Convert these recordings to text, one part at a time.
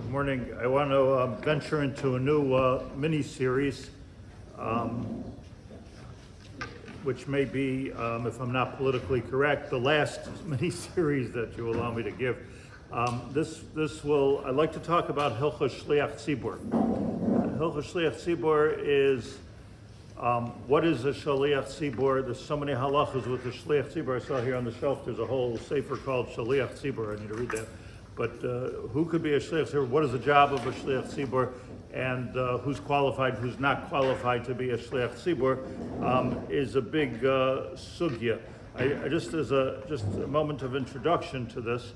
Good morning. I want to venture into a new mini-series, which may be, if I'm not politically correct, the last mini-series that you allow me to give. I'd like to talk about Shaliach Tzibbur. Shaliach Tzibbur is, what is a Shaliach Tzibbur? There's so many halachas with the Shaliach Tzibbur. I saw here on the shelf, there's a whole Sofer called Shaliach Tzibbur. I need to read that. But who could be a Shaliach Tzibbur? What is the job of a Shaliach Tzibbur? And who's qualified, who's not qualified to be a Shaliach Tzibbur is a big sugya. Just a moment of introduction to this.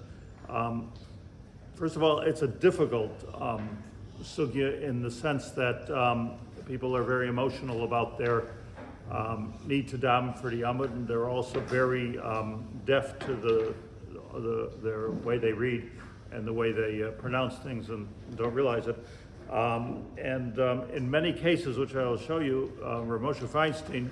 First of all, it's a difficult sugya in the sense that people are very emotional about their need to daven for the Amud, and they're also very deaf to their way they read and the way they pronounce things and don't realize it. In many cases, which I will show you, Moshe Feinstein,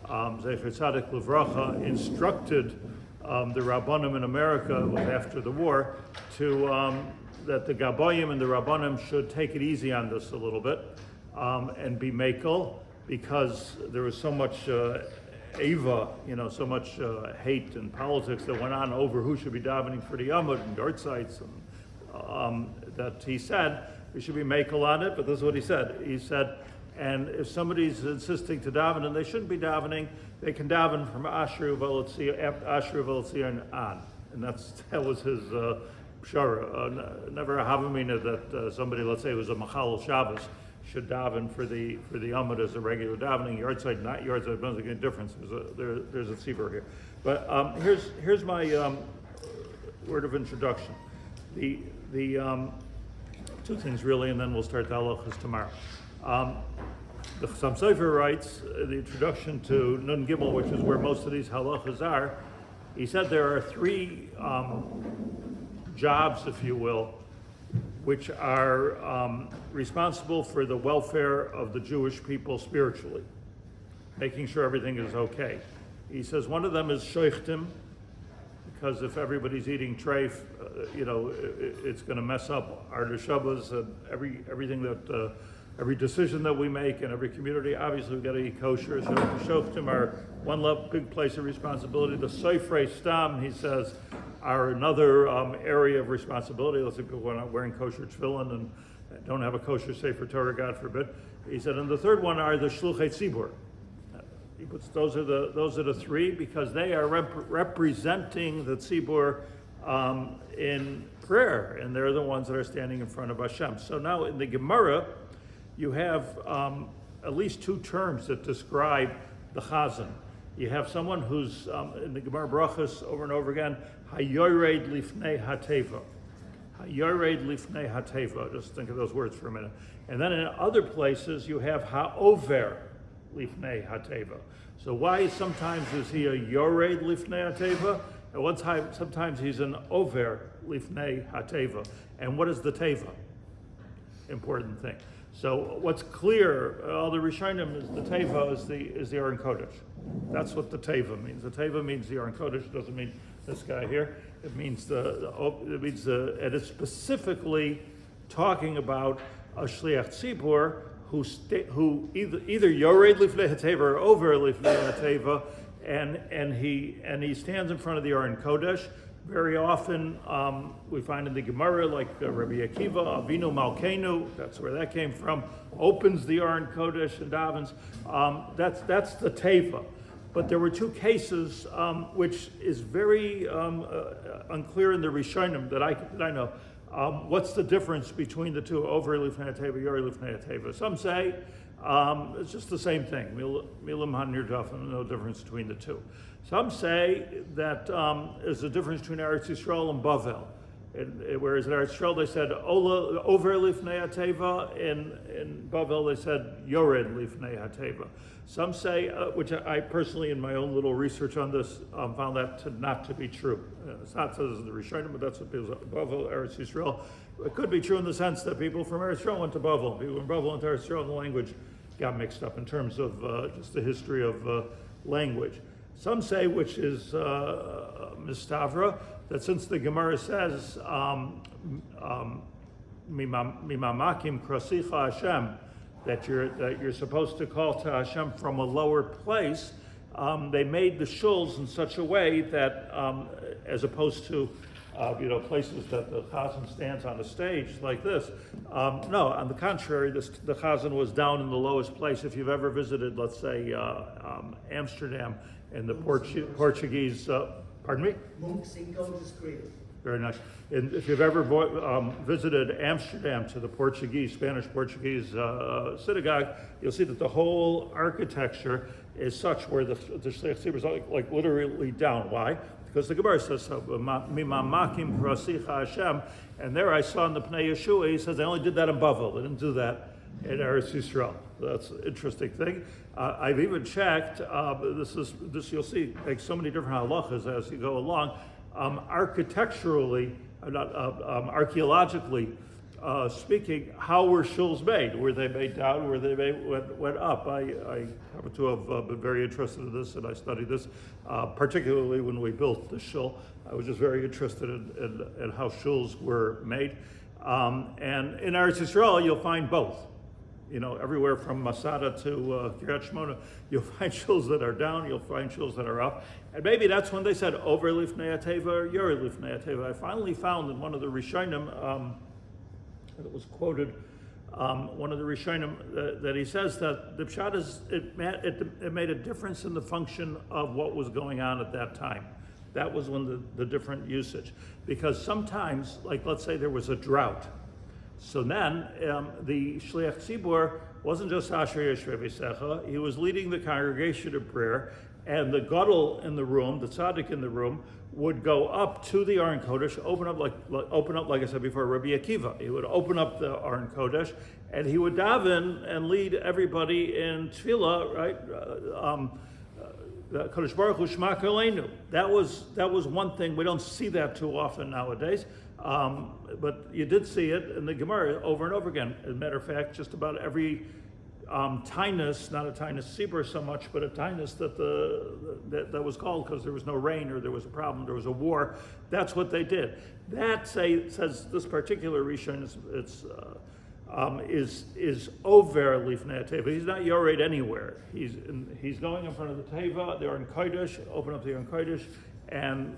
Zecher Tzaddik Livracha, instructed the Rabbanim in America, it was after the war, that the Gabayim and the Rabbanim should take it easy on this a little bit and be makel, because there was so much Ava, so much hate and politics that went on over who should be davening for the Amud and yard sites, and that he said we should be makel on it. But this is what he said. He said, and if somebody's insisting to daven and they shouldn't be davening, they can daven from Ashru V'Elotzion and on. And that was his pshara. Never a havamina that somebody, let's say it was a Machal Shabbos, should daven for the Amud as a regular davening. Yard side, not yard side, doesn't make any difference. There's a Tzibur here. But here's my word of introduction. The two things really, and then we'll start the halachas tomorrow. The Chasam Sofer writes the introduction to Nun Gimel, which is where most of these halachas are. He said there are three jobs, if you will, which are responsible for the welfare of the Jewish people spiritually, making sure everything is okay. He says one of them is sheichtim, because if everybody's eating treif, it's going to mess up our neshamas and everything that every decision that we make in every community. Obviously, we've got to eat kosher. So sheichtim are one big place of responsibility. The sofer stam, he says, are another area of responsibility. Let's say people are not wearing kosher tefillin and don't have a kosher sefer Torah, God forbid. He said, and the third one are the shluchei tzibur. He puts those are the three because they are representing the tzibur in prayer, and they're the ones that are standing in front of Hashem. So now in the Gemara, you have at least two terms that describe the Chazzan. You have someone who's in the Gemara Brachos over and over again, Yored Lifnei Hateivah. Yored Lifnei Hateivah. Just think of those words for a minute. And then in other places you have Over Lifnei Hateivah. So why sometimes is he a Yored Lifnei Hateivah, and one time sometimes he's an Over Lifnei Hateivah. And what is the Teva? Important thing. So what's clear, all the Rishonim is the Teva is the Aron Kodesh. That's what the Teva means. The Teva means the Aron Kodesh. It doesn't mean this guy here. It means and it's specifically talking about a Shaliach Tzibbur who either Yored Lifnei Hateivah or Over Lifnei Hateivah, and he stands in front of the Aron Kodesh. Very often we find in the Gemara, like Rabbi Akiva, Avinu Malkeinu, that's where that came from, opens the Aron Kodesh and davens. That's the Teva. But there were two cases which is very unclear in the Rishonim that I know. What's the difference between the two, Over Lifnei Hateivah, Yored Lifnei Hateivah? Some say it's just the same thing. Milim hanirdafen, no difference between the two. Some say that there's a difference between Eretz Yisrael and Bavel. Whereas in Eretz Yisrael they said Over Lifnei Hateivah, in Bavel they said Yored Lifnei Hateivah. Some say, which I personally, in my own little research on this, found that not to be true. It's not says in the Rishonim, but that's what people say. Bavel, Eretz Yisrael. It could be true in the sense that people from Eretz Yisrael went to Bavel. People from Bavel went to Eretz Yisrael, and the language got mixed up in terms of just the history of language. Some say, which is Mistavra, that since the Gemara says mimamakim krasicha Hashem, that you're supposed to call to Hashem from a lower place. They made the shuls in such a way that, as opposed to places that the Chazan stands on a stage like this. No, on the contrary, the Chazan was down in the lowest place. If you've ever visited, let's say, Amsterdam and the Portuguese, pardon me? Very nice. And if you've ever visited Amsterdam to the Spanish Portuguese synagogue, you'll see that the whole architecture is such where the Shaliach Tzibbur is like literally down. Why? Because the Gemara says so. Mimamakim krasicha Hashem. And there I saw in the Pnei Yeshua, he says they only did that in Bavel. They didn't do that in Eretz Yisrael. That's an interesting thing. I've even checked. This you'll see like so many different halachas as you go along. Architecturally, archaeologically speaking, how were shuls made? Were they made down? Were they went up? I happen to have been very interested in this, and I studied this, particularly when we built the shul. I was just very interested in how shuls were made. And in Eretz Yisrael, you'll find both. Everywhere from Masada to Kiryat Shmona, you'll find shuls that are down, you'll find shuls that are up. And maybe that's when they said, Yored Lifnei Hateivah or Yored Lifnei Hateivah. I finally found in one of the Rishonim, it was quoted, one of the Rishonim, that he says that the pshat is, it made a difference in the function of what was going on at that time. That was when the different usage. Because sometimes, like let's say there was a drought, so then the Shaliach Tzibbur wasn't just Asher Yeshvei V'Secha, he was leading the congregation in prayer, and the gadol in the room, the tzaddik in the room, would go up to the Aron Kodesh, open up like I said before, Rabbi Akiva. He would open up the Aron Kodesh, and he would daven and lead everybody in tefillah, right? Kodesh Baruch Hu Shema Koleinu. That was one thing. We don't see that too often nowadays, but you did see it in the Gemara over and over again. As a matter of fact, just about every tinus, not a tinus Tzibur so much, but a tinus that was called because there was no rain or there was a problem, there was a war. That's what they did. That says this particular Rishon is over Lifnei Hateivah. He's not Yored anywhere. He's going in front of the Teva. They're in Kaddish, open up the Aron Kodesh, and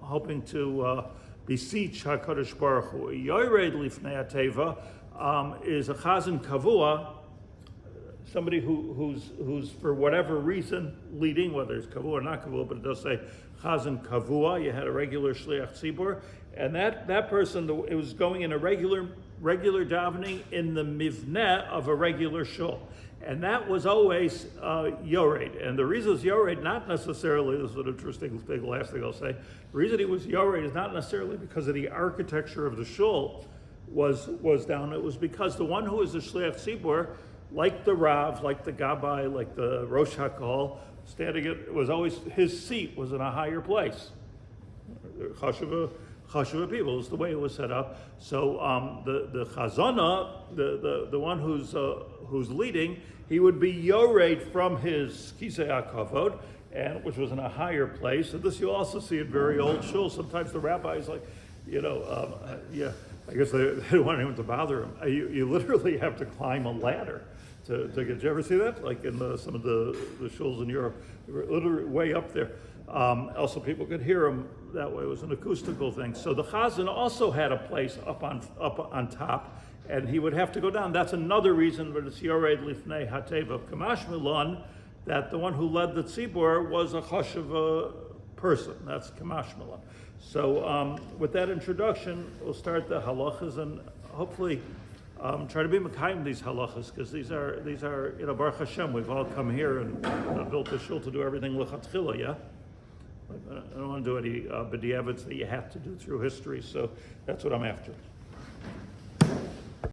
hoping to beseech HaKadosh Baruch Hu. Yored Lifnei Hateivah is a Chazzan Kavua, somebody who's for whatever reason leading, whether it's Kavua or not Kavua, but it does say Chazzan Kavua. You had a regular Shaliach Tzibbur, and that person, it was going in a regular davening in the mivneh of a regular shul. And that was always Yored. And the reason it's Yored, not necessarily, this is an interesting thing, the last thing I'll say, the reason it was Yored is not necessarily because of the architecture of the shul was down. It was because the one who was the Shaliach Tzibbur, like the Rav, like the Gabbai, like the Rosh HaKol, it was always, his seat was in a higher place. Chashuva people is the way it was set up. So the Chazana, the one who's leading, he would be Yored from his Kisei HaKavod, and which was in a higher place. And this you also see in very old shuls. Sometimes the rabbis I guess they don't want anyone to bother him. You literally have to climb a ladder to get. Did you ever see that? Like in some of the shuls in Europe, they were literally way up there. Also, people could hear him that way. It was an acoustical thing. So the Chazan also had a place up on top, and he would have to go down. That's another reason that it's Yored Lifnei Hateivah Kamash Milan, that the one who led the Tzibur was a chashuva person. That's Kamash Milan. So with that introduction, we'll start the halachas and hopefully try to be mekayim these halachas, because these are Baruch Hashem, we've all come here and built the shul to do everything lechatchila, yeah? I don't want to do any b'di'evets that you have to do through history, so that's what I'm after.